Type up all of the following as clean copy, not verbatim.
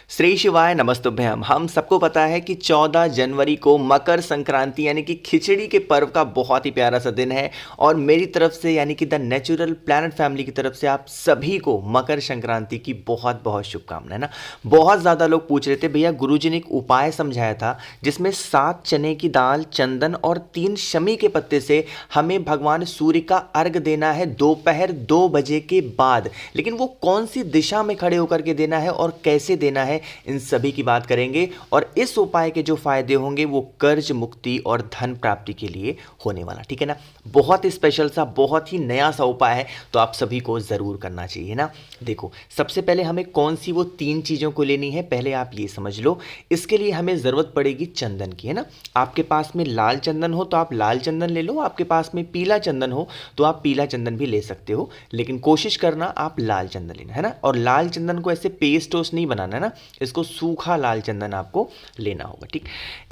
श्री शिवाय नमस्तुभ्यम। हम सबको पता है कि 14 जनवरी को मकर संक्रांति यानी कि खिचड़ी के पर्व का बहुत ही प्यारा सा दिन है। और मेरी तरफ से यानी कि द नेचुरल प्लैनेट फैमिली की तरफ से आप सभी को मकर संक्रांति की बहुत बहुत शुभकामनाएं ना। बहुत ज़्यादा लोग पूछ रहे थे भैया गुरुजी ने एक उपाय समझाया था जिसमें 7 चने की दाल, चंदन और 3 शमी के पत्ते से हमें भगवान सूर्य का अर्घ देना है दोपहर 2 बजे के बाद। लेकिन वो कौन सी दिशा में खड़े होकर के देना है और कैसे देना है, इन सभी की बात करेंगे। और इस उपाय के जो फायदे होंगे वो कर्ज मुक्ति और धन प्राप्ति के लिए होने वाला, ठीक है ना। बहुत ही स्पेशल सा, बहुत ही नया सा उपाय है, तो आप सभी को जरूर करना चाहिए ना। देखो, सबसे पहले हमें कौन सी वो 3 चीजों को लेनी है, पहले आप ये समझ लो। इसके लिए हमें जरूरत पड़ेगी चंदन की, है ना। आपके पास में लाल चंदन हो तो आप लाल चंदन ले लो, आपके पास में पीला चंदन हो तो आप पीला चंदन भी ले सकते हो, लेकिन कोशिश करना आप लाल चंदन लेना, है ना। और लाल चंदन को ऐसे पेस्ट ओस्ट नहीं बनाना है ना, इसको सूखा लाल चंदन आपको लेना होगा, ठीक।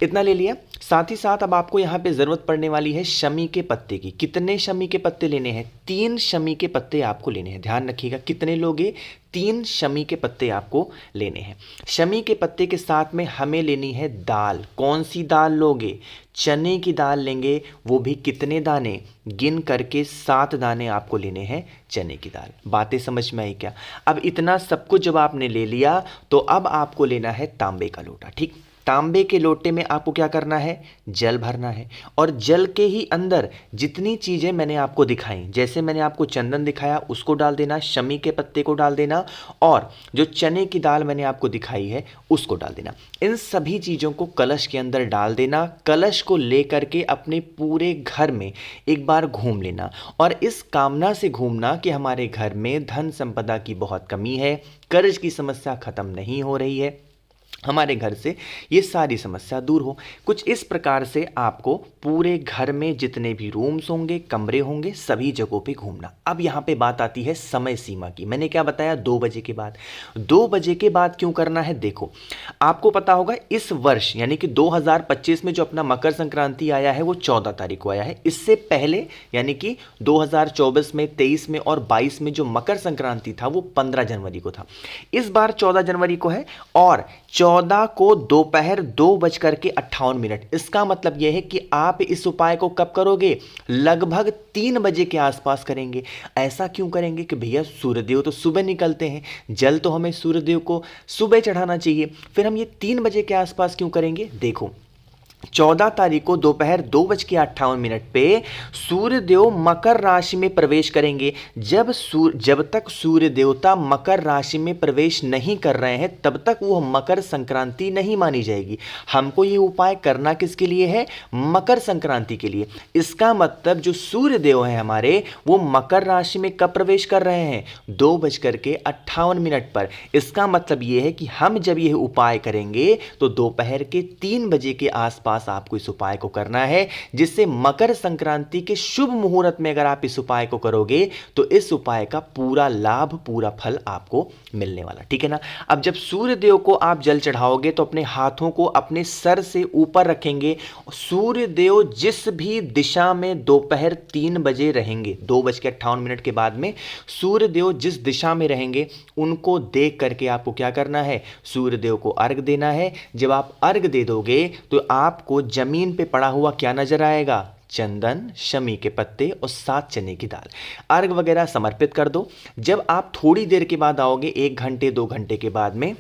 इतना ले लिया। साथ ही साथ अब आपको यहाँ पे जरूरत पड़ने वाली है शमी के पत्ते की। कितने शमी के पत्ते लेने हैं? 3 शमी के पत्ते आपको लेने हैं। ध्यान रखिएगा, कितने लोगे? 3 शमी के पत्ते आपको लेने हैं। शमी के पत्ते के साथ में हमें लेनी है दाल। कौन सी दाल लोगे? चने की दाल लेंगे, वो भी कितने दाने? गिन करके 7 दाने आपको लेने हैं चने की दाल। बातें समझ में आई क्या? अब इतना सब कुछ जब आपने ले लिया तो अब आपको लेना है तांबे का लोटा, ठीक। तांबे के लोटे में आपको क्या करना है? जल भरना है। और जल के ही अंदर जितनी चीज़ें मैंने आपको दिखाई, जैसे मैंने आपको चंदन दिखाया उसको डाल देना, शमी के पत्ते को डाल देना, और जो चने की दाल मैंने आपको दिखाई है उसको डाल देना। इन सभी चीज़ों को कलश के अंदर डाल देना। कलश को लेकर के अपने पूरे घर में एक बार घूम लेना, और इस कामना से घूमना कि हमारे घर में धन संपदा की बहुत कमी है, कर्ज की समस्या खत्म नहीं हो रही है, हमारे घर से ये सारी समस्या दूर हो। कुछ इस प्रकार से आपको पूरे घर में जितने भी रूम्स होंगे, कमरे होंगे, सभी जगहों पे घूमना। अब यहाँ पे बात आती है समय सीमा की। मैंने क्या बताया? 2 बजे के बाद। 2 बजे के बाद क्यों करना है? देखो, आपको पता होगा इस वर्ष यानी कि 2025 में जो अपना मकर संक्रांति आया है वो 14 तारीख को आया है। इससे पहले यानी कि 2024 में, 23 में और 22 में जो मकर संक्रांति था वो 15 जनवरी को था। इस बार 14 जनवरी को है, और 14 को दोपहर 2:58। इसका मतलब यह है कि आप इस उपाय को कब करोगे? लगभग 3 बजे के आसपास करेंगे। ऐसा क्यों करेंगे कि भैया सूर्यदेव तो सुबह निकलते हैं, जल तो हमें सूर्यदेव को सुबह चढ़ाना चाहिए। फिर हम ये 3 बजे के आसपास क्यों करेंगे? देखो, 14 तारीख को दोपहर 2:58 पे सूर्यदेव मकर राशि में प्रवेश करेंगे। जब तक सूर्य देवता मकर राशि में प्रवेश नहीं कर रहे हैं तब तक वो मकर संक्रांति नहीं मानी जाएगी। हमको ये उपाय करना किसके लिए है? मकर संक्रांति के लिए। इसका मतलब जो सूर्य देव है हमारे, वो मकर राशि में कब प्रवेश कर रहे हैं? 2:58 पर। इसका मतलब ये है कि हम जब यह उपाय करेंगे तो दोपहर के 3 बजे के आसपास आपको इस उपाय को करना है, जिससे मकर संक्रांति के शुभ मुहूर्त में अगर आप इस उपाय को करोगे तो इस उपाय का पूरा लाभ, पूरा फल आपको मिलने वाला, ठीक है ना। अब जब सूर्य देव को आप जल चढ़ाओगे तो अपने हाथों को अपने सर से ऊपर रखेंगे। सूर्य देव जिस भी दिशा में दोपहर 3 बजे रहेंगे, 2:58 के बाद में सूर्य देव जिस दिशा में रहेंगे उनको देख करके आपको क्या करना है? सूर्य देव को अर्घ देना है। जब आप अर्घ दे दोगे तो आपको जमीन पे पड़ा हुआ क्या नजर आएगा? चंदन, शमी के पत्ते और 7 चने की दाल। अर्घ वगैरह समर्पित कर दो। जब आप थोड़ी देर के बाद आओगे, 1 घंटे 2 घंटे के बाद में,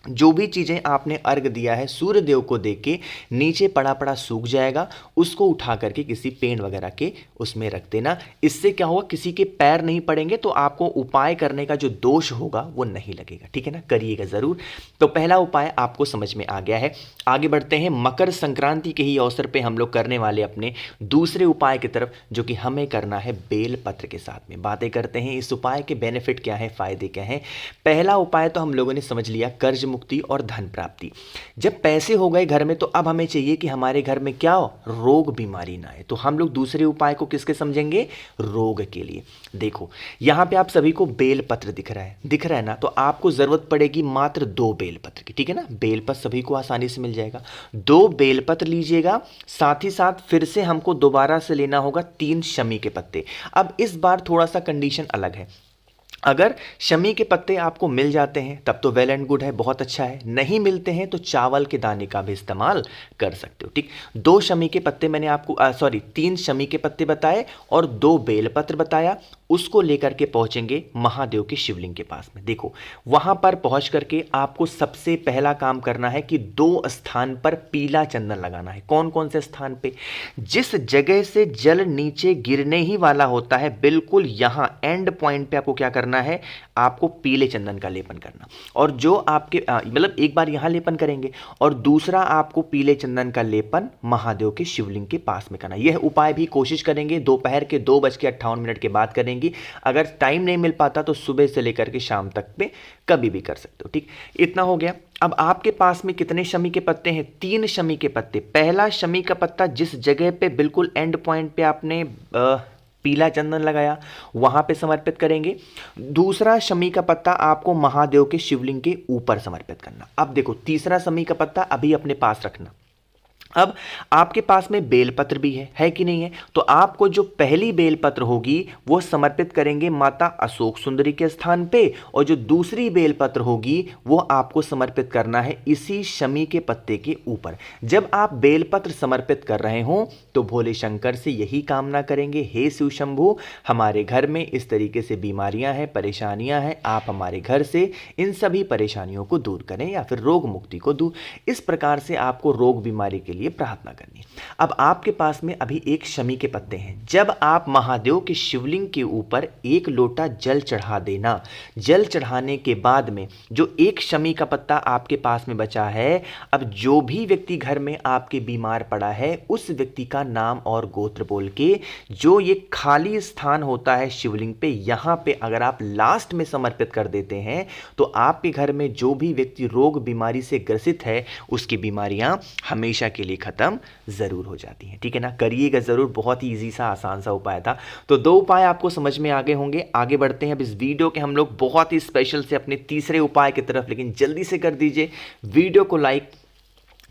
जो भी चीज़ें आपने अर्घ दिया है सूर्य देव को देख के नीचे पड़ा पड़ा सूख जाएगा, उसको उठा करके किसी पेड़ वगैरह के उसमें रख देना। इससे क्या होगा? किसी के पैर नहीं पड़ेंगे, तो आपको उपाय करने का जो दोष होगा वो नहीं लगेगा, ठीक है ना। करिएगा ज़रूर। तो पहला उपाय आपको समझ में आ गया है। आगे बढ़ते हैं। मकर संक्रांति के ही अवसर पर हम लोग करने वाले अपने दूसरे उपाय की तरफ, जो कि हमें करना है बेल पत्र के साथ में। बातें करते हैं इस उपाय के बेनिफिट क्या है, फायदे क्या हैं। पहला उपाय तो हम लोगों ने समझ लिया, कर्ज मुक्ति और धन प्राप्ति। जब पैसे हो गए घर में तो अब हमें चाहिए कि हमारे घर में क्या हो? रोग बीमारी ना आए। तो हम लोग दूसरे उपाय को किसके समझेंगे? रोग के लिए। देखो, यहां पे आप सभी को बेल पत्र दिख रहा है ना, तो आपको जरूरत पड़ेगी मात्र 2 बेल पत्र की, ठीक है ना। बेल पत्र सभी को आसानी से मिल जाएगा। 2 बेल पत्र लीजिएगा। साथ ही साथ फिर से हमको दोबारा से लेना होगा 3 शमी के पत्ते। अब इस बार थोड़ा सा कंडीशन अलग है। अगर शमी के पत्ते आपको मिल जाते हैं तब तो वेल एंड गुड है, बहुत अच्छा है। नहीं मिलते हैं तो चावल के दाने का भी इस्तेमाल कर सकते हो। ठीक, 2 शमी के पत्ते मैंने आपको 3 शमी के पत्ते बताए और 2 बेलपत्र बताया। उसको लेकर के पहुंचेंगे महादेव के शिवलिंग के पास में। देखो, वहां पर पहुंच करके आपको सबसे पहला काम करना है कि 2 स्थान पर पीला चंदन लगाना है। कौन कौन से स्थान पे? जिस जगह से जल नीचे गिरने ही वाला होता है, बिल्कुल यहां एंड पॉइंट पे आपको क्या करना है, आपको पीले चंदन का लेपन करना। और जो आपके मतलब एक बार यहां लेपन करेंगे और दूसरा आपको पीले चंदन का लेपन महादेव के शिवलिंग के पास में करना। यह उपाय भी कोशिश करेंगे दोपहर के 2:58 के बाद करेंगे। अगर टाइम नहीं मिल पाता तो सुबह से लेकर के शाम तक पे कभी भी कर सकते हो। ठीक, इतना हो गया। अब आपके पास में कितने शमी के पत्ते हैं? 3 शमी के पत्ते। पहला शमी का पत्ता जिस जगह पे बिल्कुल एंड पॉइंट पे आपने पीला चंदन लगाया, वहां पे समर्पित करेंगे। दूसरा शमी का पत्ता आपको महादेव के शिवलिंग के ऊपर समर्पित करना। अब देखो, तीसरा शमी का पत्ता अभी अपने पास रखना। अब आपके पास में बेलपत्र भी है कि नहीं है? तो आपको जो पहली बेलपत्र होगी वो समर्पित करेंगे माता अशोक सुंदरी के स्थान पे, और जो दूसरी बेलपत्र होगी वो आपको समर्पित करना है इसी शमी के पत्ते के ऊपर। जब आप बेलपत्र समर्पित कर रहे हो तो भोले शंकर से यही कामना करेंगे, हे शिव शंभु, हमारे घर में इस तरीके से बीमारियां हैं, परेशानियां हैं, आप हमारे घर से इन सभी परेशानियों को दूर करें या फिर रोग मुक्ति को दूर। इस प्रकार से आपको रोग बीमारी के लिए प्रार्थना करनी है। अब आपके पास में अभी 1 शमी के पत्ते हैं। जब आप महादेव के शिवलिंग के ऊपर 1 लोटा जल चढ़ा देना। जल चढ़ाने के बाद में जो 1 शमी का पत्ता आपके पास में बचा है, अब जो भी व्यक्ति घर में आपके बीमार पड़ा है उस व्यक्ति का नाम और गोत्र बोल के जो ये खाली स्थान होता है शिवलिंग पे, यहां पे अगर आप लास्ट में समर्पित कर देते हैं तो आपके घर में जो भी व्यक्ति रोग बीमारी से ग्रसित है उसकी बीमारियां हमेशा के लिए खत्म जरूर हो जाती हैं। ठीक है ना, करिएगा जरूर। बहुत ही इजी सा आसान सा उपाय था। तो 2 उपाय आपको समझ में आ गए होंगे। आगे बढ़ते हैं अब इस वीडियो के हम लोग बहुत ही स्पेशल से अपने तीसरे उपाय की तरफ, लेकिन जल्दी से कर दीजिए वीडियो को लाइक,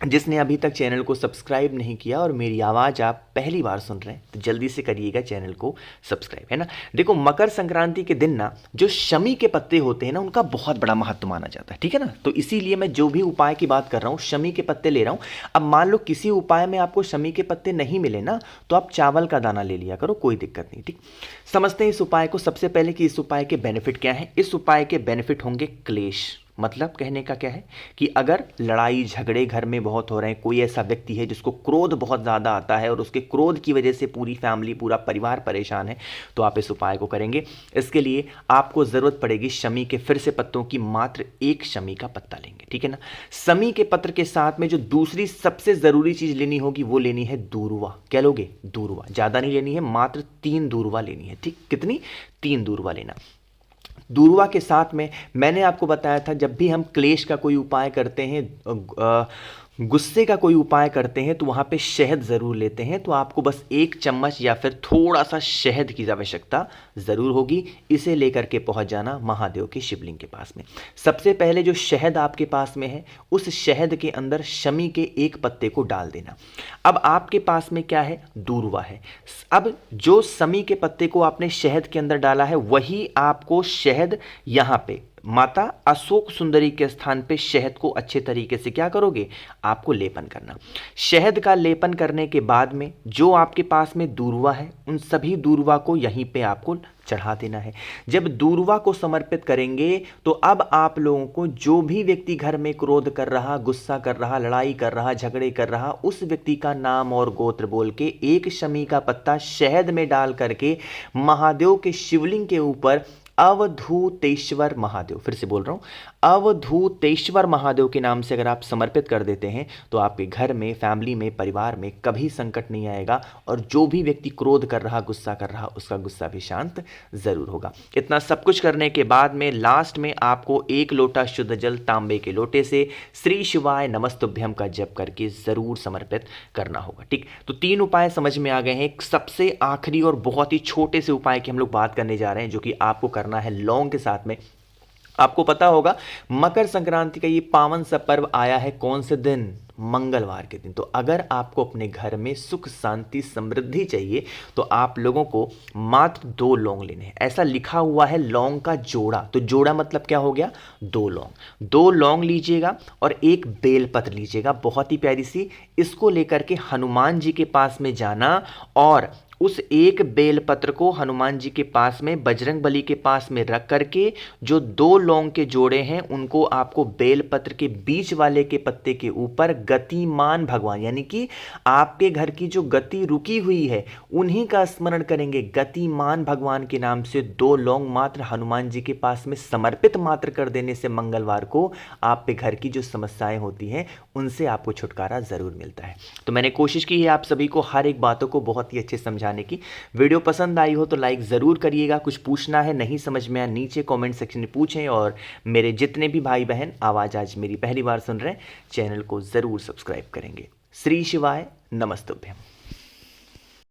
जिसने अभी तक चैनल को सब्सक्राइब नहीं किया और मेरी आवाज़ आप पहली बार सुन रहे हैं तो जल्दी से करिएगा चैनल को सब्सक्राइब, है ना। देखो, मकर संक्रांति के दिन ना जो शमी के पत्ते होते हैं ना उनका बहुत बड़ा महत्व माना जाता है। ठीक है ना, तो इसीलिए मैं जो भी उपाय की बात कर रहा हूँ शमी के पत्ते ले रहा हूँ। अब मान लो किसी उपाय में आपको शमी के पत्ते नहीं मिले ना तो आप चावल का दाना ले लिया करो, कोई दिक्कत नहीं। ठीक, समझते हैं इस उपाय को। सबसे पहले कि इस उपाय के बेनिफिट क्या है। इस उपाय के बेनिफिट होंगे क्लेश, मतलब कहने का क्या है कि अगर लड़ाई झगड़े घर में बहुत हो रहे हैं, कोई ऐसा व्यक्ति है जिसको क्रोध बहुत ज़्यादा आता है और उसके क्रोध की वजह से पूरी फैमिली, पूरा परिवार परेशान है, तो आप इस उपाय को करेंगे। इसके लिए आपको ज़रूरत पड़ेगी शमी के फिर से पत्तों की, मात्र 1 शमी का पत्ता लेंगे। ठीक है ना, शमी के पत्र के साथ में जो दूसरी सबसे ज़रूरी चीज़ लेनी होगी वो लेनी है दूर्वा। क्या लोगे? दूर्वा। ज़्यादा नहीं लेनी है, मात्र 3 दूर्वा लेनी है। ठीक, कितनी? 3 दूर्वा लेना। दूर्वा के साथ में मैंने आपको बताया था जब भी हम क्लेश का कोई उपाय करते हैं, गुस्से का कोई उपाय करते हैं तो वहाँ पे शहद ज़रूर लेते हैं। तो आपको बस 1 चम्मच या फिर थोड़ा सा शहद की आवश्यकता ज़रूर होगी। इसे लेकर के पहुँच जाना महादेव के शिवलिंग के पास में। सबसे पहले जो शहद आपके पास में है उस शहद के अंदर शमी के 1 पत्ते को डाल देना। अब आपके पास में क्या है? दूर्वा है। अब जो शमी के पत्ते को आपने शहद के अंदर डाला है वही आपको शहद यहाँ पे माता अशोक सुंदरी के स्थान पे शहद को अच्छे तरीके से क्या करोगे? आपको लेपन करना। शहद का लेपन करने के बाद में जो आपके पास में दूर्वा है उन सभी दूर्वा को यहीं पे आपको चढ़ा देना है। जब दूर्वा को समर्पित करेंगे तो अब आप लोगों को जो भी व्यक्ति घर में क्रोध कर रहा, गुस्सा कर रहा, लड़ाई कर रहा, झगड़े कर रहा, उस व्यक्ति का नाम और गोत्र बोल के 1 शमी का पत्ता शहद में डाल करके महादेव के शिवलिंग के ऊपर अवधूतेश्वर महादेव, फिर से बोल रहा हूं, अवधूतेश्वर महादेव के नाम से अगर आप समर्पित कर देते हैं तो आपके घर में, फैमिली में, परिवार में कभी संकट नहीं आएगा और जो भी व्यक्ति क्रोध कर रहा, गुस्सा कर रहा, उसका गुस्सा भी शांत जरूर होगा। इतना सब कुछ करने के बाद में लास्ट में आपको 1 लोटा शुद्ध जल तांबे के लोटे से श्री शिवाय नमस्तुभ्यम का जप करके जरूर समर्पित करना होगा। ठीक, तो 3 उपाय समझ में आ गए हैं। सबसे आखिरी और बहुत ही छोटे से उपाय की हम लोग बात करने जा रहे हैं जो कि आपको करना है लौंग के साथ में। आपको पता होगा मकर संक्रांति का ये पावन सा पर्व आया है कौन से दिन? मंगलवार के दिन। तो अगर आपको अपने घर में सुख शांति समृद्धि चाहिए तो आप लोगों को मात्र 2 लौंग लेने हैं। ऐसा लिखा हुआ है लौंग का जोड़ा, तो जोड़ा मतलब क्या हो गया? 2 लौंग। 2 लौंग लीजिएगा और एक बेलपत्र लीजिएगा, बहुत ही प्यारी सी। इसको लेकर के हनुमान जी के पास में जाना और उस एक बेलपत्र को हनुमान जी के पास में बजरंग बली के पास में रख करके जो 2 लौंग के जोड़े हैं उनको आपको बेलपत्र के बीच वाले के पत्ते के ऊपर गतिमान भगवान, यानी कि आपके घर की जो गति रुकी हुई है उन्हीं का स्मरण करेंगे। गतिमान भगवान के नाम से 2 लौंग मात्र हनुमान जी के पास में समर्पित मात्र कर देने से मंगलवार को आप पे घर की जो समस्याएं होती हैं उनसे आपको छुटकारा जरूर मिलता है। तो मैंने कोशिश की है आप सभी को हर एक बातों को बहुत ही अच्छे समझाने की। वीडियो पसंद आई हो तो लाइक जरूर करिएगा। कुछ पूछना है, नहीं समझ में आया, नीचे कमेंट सेक्शन में पूछें। और मेरे जितने भी भाई बहन आवाज आज मेरी पहली बार सुन रहे हैं, चैनल को जरूर सब्सक्राइब करेंगे। श्री शिवाय नमस्तुभ्यम।